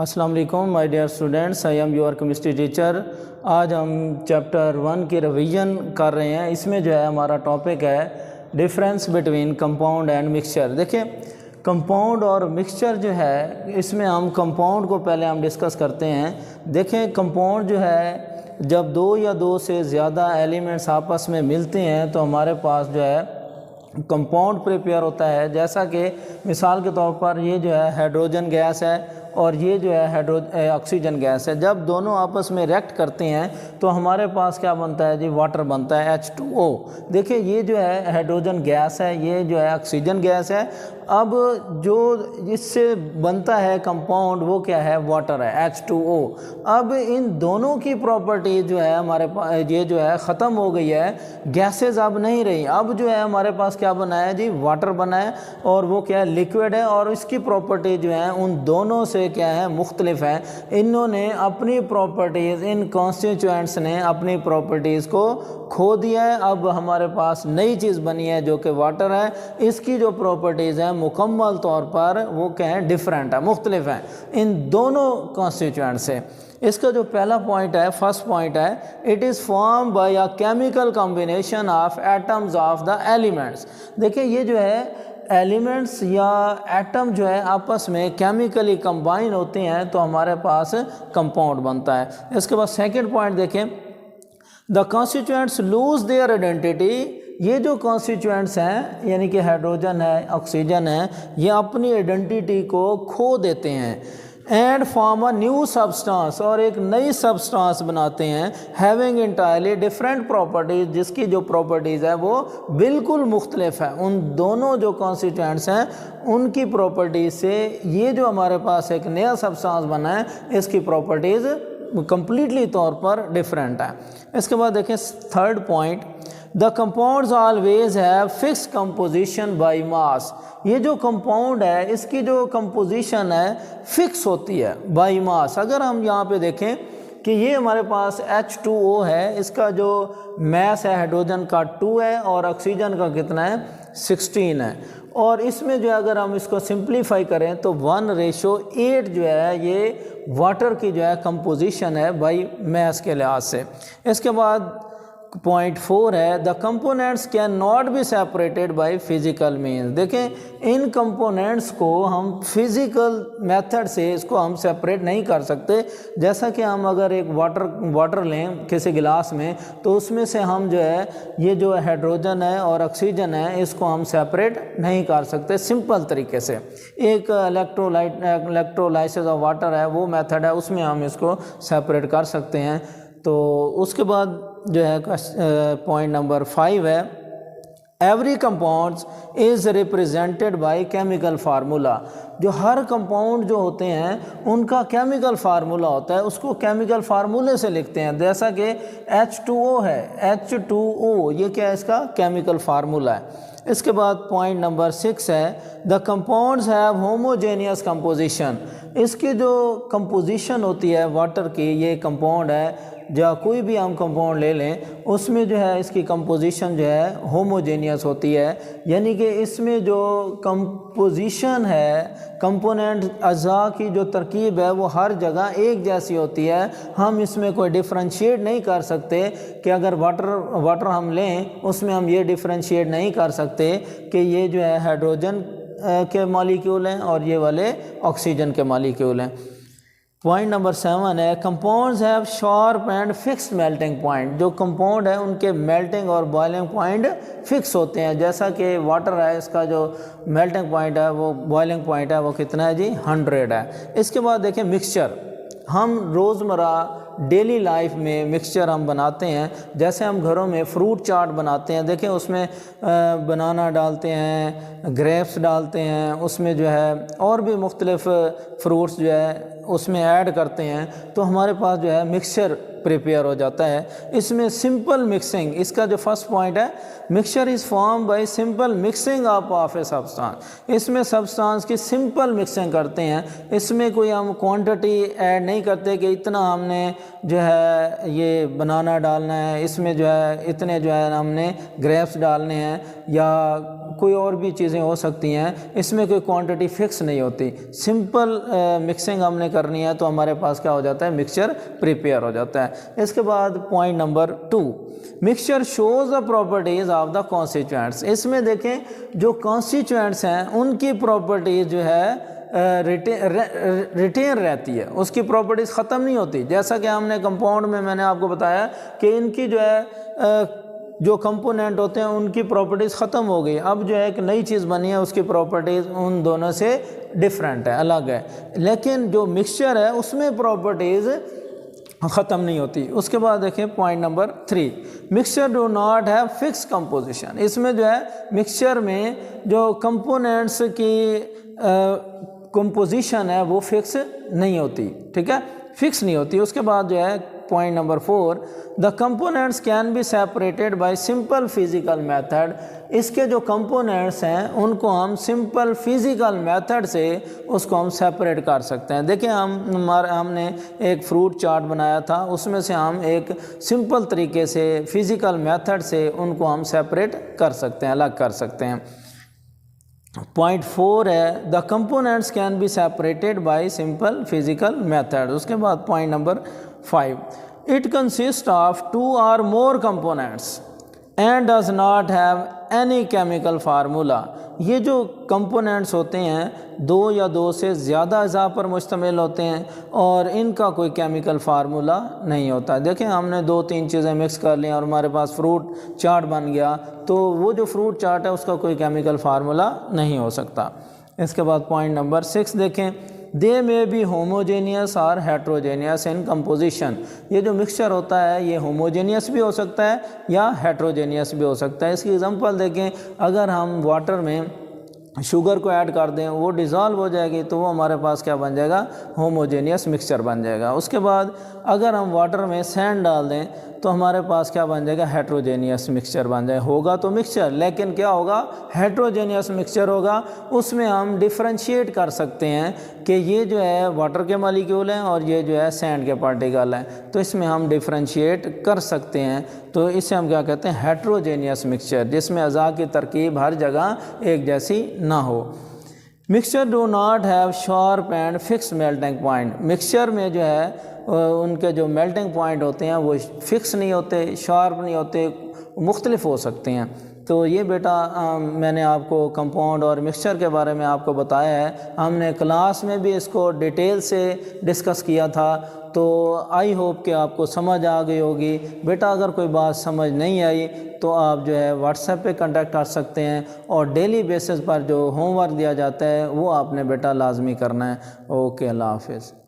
अस्सलाम वालेकुम my dear students, I am your chemistry teacher. आज हम चैप्टर 1 की रिवीजन कर रहे हैं। इसमें जो है हमारा टॉपिक है difference between compound and mixture. देखिए, कंपाउंड और मिक्सचर जो है, इसमें हम कंपाउंड को पहले हम डिस्कस करते हैं। देखें, कंपाउंड जो है जब दो या दो से ज़्यादा एलिमेंट्स आपस में मिलते हैं तो हमारे पास जो है कंपाउंड प्रिपेयर होता है। जैसा कि मिसाल के तौर पर ये जो है हाइड्रोजन गैस है और ये जो है ऑक्सीजन गैस है। जब दोनों आपस में रिएक्ट करते हैं तो हमारे पास क्या बनता है जी? वाटर बनता है, H2O। देखिए, ये जो है हाइड्रोजन गैस है, ये जो है ऑक्सीजन गैस है। अब जो इससे बनता है कंपाउंड वो क्या है? वाटर है, H2O। अब इन दोनों की प्रॉपर्टी जो है हमारे पास ये जो है ख़त्म हो गई है, गैसेज अब नहीं रही। अब जो है हमारे पास क्या बना है जी? वाटर बना है, और वो क्या है? लिक्विड है। और इसकी प्रॉपर्टी जो है उन दोनों से क्या है? मुख्तलिफ है। इन्होंने अपनी प्रॉपर्टीज़, इन कॉन्स्टिट्यूएंट्स ने अपनी प्रॉपर्टीज़ को खो दिया है। अब हमारे पास नई चीज़ बनी है जो कि वाटर है। इसकी जो प्रॉपर्टीज़ हैं मुकम्मल तौर पर वो क्या है? डिफरेंट है, मुख्तलिफ हैं इन दोनों कॉन्स्टिट्यूएंट से। इसका जो पहला पॉइंट है, फर्स्ट पॉइंट है, it is form by a chemical combination of atoms of the elements. देखिए, ये जो है एलिमेंट्स या एटम जो है आपस में केमिकली कंबाइन होते हैं तो हमारे पास कंपाउंड बनता है। इसके बाद सेकंड पॉइंट देखें, the constituents lose their identity. ये जो कॉन्स्टिट्यूएंट्स हैं यानी कि हाइड्रोजन है, ऑक्सीजन है, ये अपनी आइडेंटिटी को खो देते हैं। And form a new substance, और एक नई सब्सटेंस बनाते हैं, हैविंग इंटायरली डिफरेंट प्रॉपर्टीज, जिसकी जो प्रॉपर्टीज़ है वो बिल्कुल मुख्तलिफ है। उन दोनों जो कॉन्स्टिट्यूएंट्स हैं उनकी प्रॉपर्टीज से ये जो हमारे पास एक नया सब्सटेंस बना है, इसकी प्रॉपर्टीज़ कंप्लीटली तौर पर डिफरेंट है। इसके बाद देखें third point, the compounds always have fix composition by mass. ये जो कंपाउंड है इसकी जो कंपोजिशन है फिक्स होती है बाय मास। अगर हम यहाँ पे देखें कि ये हमारे पास H2O है, इसका जो मास है हाइड्रोजन का 2 है और ऑक्सीजन का कितना है? 16 है। और इसमें जो है अगर हम इसको सिंप्लीफाई करें तो 1:8 जो है ये वाटर की जो है कंपोजिशन है बाय मास के लिहाज से। इसके बाद पॉइंट 4 है, the components can not be separated by physical means. देखें, इन कंपोनेंट्स को हम फिजिकल मेथड से इसको हम सेपरेट नहीं कर सकते। जैसा कि हम अगर एक वाटर लें किसी गिलास में तो उसमें से हम जो है ये जो हाइड्रोजन है और ऑक्सीजन है इसको हम सेपरेट नहीं कर सकते सिंपल तरीके से। एक इलेक्ट्रोलाइसिस ऑफ वाटर है, वो मेथड है, उसमें हम इसको सेपरेट कर सकते हैं। तो उसके बाद जो है पॉइंट नंबर 5 है, every compounds is represented by chemical formula. जो हर कंपाउंड जो होते हैं उनका केमिकल फार्मूला होता है, उसको केमिकल फार्मूले से लिखते हैं। जैसा कि H2O है, H2O ये क्या है? इसका केमिकल फार्मूला है। इसके बाद पॉइंट नंबर 6 है, the compounds have homogeneous composition. इसकी जो कंपोजिशन होती है वाटर की, ये कंपाउंड है, या कोई भी हम कंपाउंड ले लें उसमें जो है इसकी कंपोजिशन जो है होमोजेनियस होती है। यानी कि इसमें जो कंपोजिशन है, कंपोनेंट अज़ा की जो तरकीब है वो हर जगह एक जैसी होती है। हम इसमें कोई डिफरेंशिएट नहीं कर सकते कि अगर वाटर हम लें उसमें हम ये डिफरेंशिएट नहीं कर सकते कि ये जो है हाइड्रोजन के मॉलिक्यूल हैं और ये वाले ऑक्सीजन के मॉलिक्यूल हैं। पॉइंट नंबर 7 है, compounds have sharp and fixed melting point. जो कंपाउंड है उनके मेल्टिंग और बॉइलिंग पॉइंट फिक्स होते हैं। जैसा कि वाटर है, इसका जो मेल्टिंग पॉइंट है वो बॉइलिंग पॉइंट है वो कितना है जी? 100 है। इसके बाद देखें मिक्सचर, हम रोज़मर्रा डेली लाइफ में मिक्सचर हम बनाते हैं। जैसे हम घरों में फ्रूट चाट बनाते हैं, देखें उसमें बनाना डालते हैं, ग्रेप्स डालते हैं, उसमें जो है और भी मुख्तलिफ फ्रूट्स जो है उसमें ऐड करते हैं तो हमारे पास जो है मिक्सचर प्रिपेयर हो जाता है। इसमें सिंपल मिक्सिंग, इसका जो फर्स्ट पॉइंट है, mixture is form by simple mixing of a substance. इसमें सब्सटेंस की सिंपल मिक्सिंग करते हैं। इसमें कोई हम क्वांटिटी ऐड नहीं करते कि इतना हमने जो है ये बनाना डालना है, इसमें जो है इतने जो है हमने ग्रेप्स डालने हैं, या कोई और भी चीज़ें हो सकती हैं, इसमें कोई क्वांटिटी फिक्स नहीं होती। सिंपल मिक्सिंग हमने करनी है तो हमारे पास क्या हो जाता है, मिक्सचर प्रिपेयर हो जाता है। इसके बाद point number 2, mixture shows the properties of the constituents. इसमें देखें जो कॉन्स्टिट्यूएंट्स हैं उनकी प्रॉपर्टीज जो है रिटेन रहती है, उसकी प्रॉपर्टीज़ ख़त्म नहीं होती। जैसा कि हमने कंपाउंड में मैंने आपको बताया कि इनकी जो है जो कंपोनेंट होते हैं उनकी प्रॉपर्टीज़ ख़त्म हो गई, अब जो है एक नई चीज़ बनी है, उसकी प्रॉपर्टीज़ उन दोनों से डिफरेंट है, अलग है। लेकिन जो मिक्सचर है उसमें प्रॉपर्टीज़ ख़त्म नहीं होती। उसके बाद देखें point number 3, mixture do not have fix composition. इसमें जो है मिक्सचर में जो कंपोनेंट्स की कंपोजिशन है वो फिक्स नहीं होती, ठीक है, फिक्स नहीं होती। उसके बाद जो है point number 4, the components can be separated by simple physical method. इसके जो कंपोनेंट्स हैं उनको हम सिंपल फिजिकल मेथड से उसको हम सेपरेट कर सकते हैं। देखिए हमने एक फ्रूट चाट बनाया था, उसमें से हम एक सिंपल तरीके से फिजिकल मेथड से उनको हम सेपरेट कर सकते हैं, अलग कर सकते हैं। पॉइंट 4 है the components can be separated by simple physical method. उसके बाद point number 5, it consist of 2 or more components and does not have any chemical formula. ये जो कंपोनेंट्स होते हैं 2 या 2 से ज़्यादा अज़ा पर मुश्तमिल होते हैं और इनका कोई केमिकल फार्मूला नहीं होता। देखें हमने 2-3 चीज़ें मिक्स कर ली और हमारे पास फ्रूट चाट बन गया, तो वो जो फ्रूट चाट है उसका कोई केमिकल फार्मूला नहीं हो सकता। इसके बाद पॉइंट नंबर 6 देखें, दे मे बी होमोजेनियस और हेट्रोजेनियस इन कंपोजिशन। ये जो मिक्सचर होता है ये होमोजेनियस भी हो सकता है या हेट्रोजेनियस भी हो सकता है। इसकी एग्जांपल देखें, अगर हम वाटर में शुगर को ऐड कर दें वो डिज़ोल्व हो जाएगी तो वो हमारे पास क्या बन जाएगा, होमोजेनियस मिक्सचर बन जाएगा। उसके बाद अगर हम वाटर में सैंड डाल दें तो हमारे पास क्या बन जाएगा, हेट्रोजेनियस मिक्सचर बन जाएगा। होगा तो मिक्सचर, लेकिन क्या होगा, हेट्रोजेनियस मिक्सचर होगा। उसमें हम डिफ्रेंशिएट कर सकते हैं कि ये जो है वाटर के मॉलिक्यूल हैं और ये जो है सैंड के पार्टिकल हैं, तो इसमें हम डिफ्रेंशिएट कर सकते हैं। तो इसे हम क्या कहते हैं, हेट्रोजेनियस मिक्सचर, जिसमें अज़ा की तरकीब हर जगह एक जैसी ना हो। Mixture do not have sharp and fix melting point. Mixture में जो है उनके जो मेल्टिंग पॉइंट होते हैं वो फिक्स नहीं होते, शार्प नहीं होते, मुख्तलिफ हो सकते हैं। तो ये बेटा मैंने आपको कंपाउंड और मिक्सचर के बारे में आपको बताया है। हमने क्लास में भी इसको डिटेल से डिस्कस किया था, तो आई होप कि आपको समझ आ गई होगी। बेटा अगर कोई बात समझ नहीं आई तो आप जो है व्हाट्सएप पे कांटेक्ट कर सकते हैं और डेली बेसिस पर जो होमवर्क दिया जाता है वो आपने बेटा लाजमी करना है। ओके, अल्लाह हाफिज़।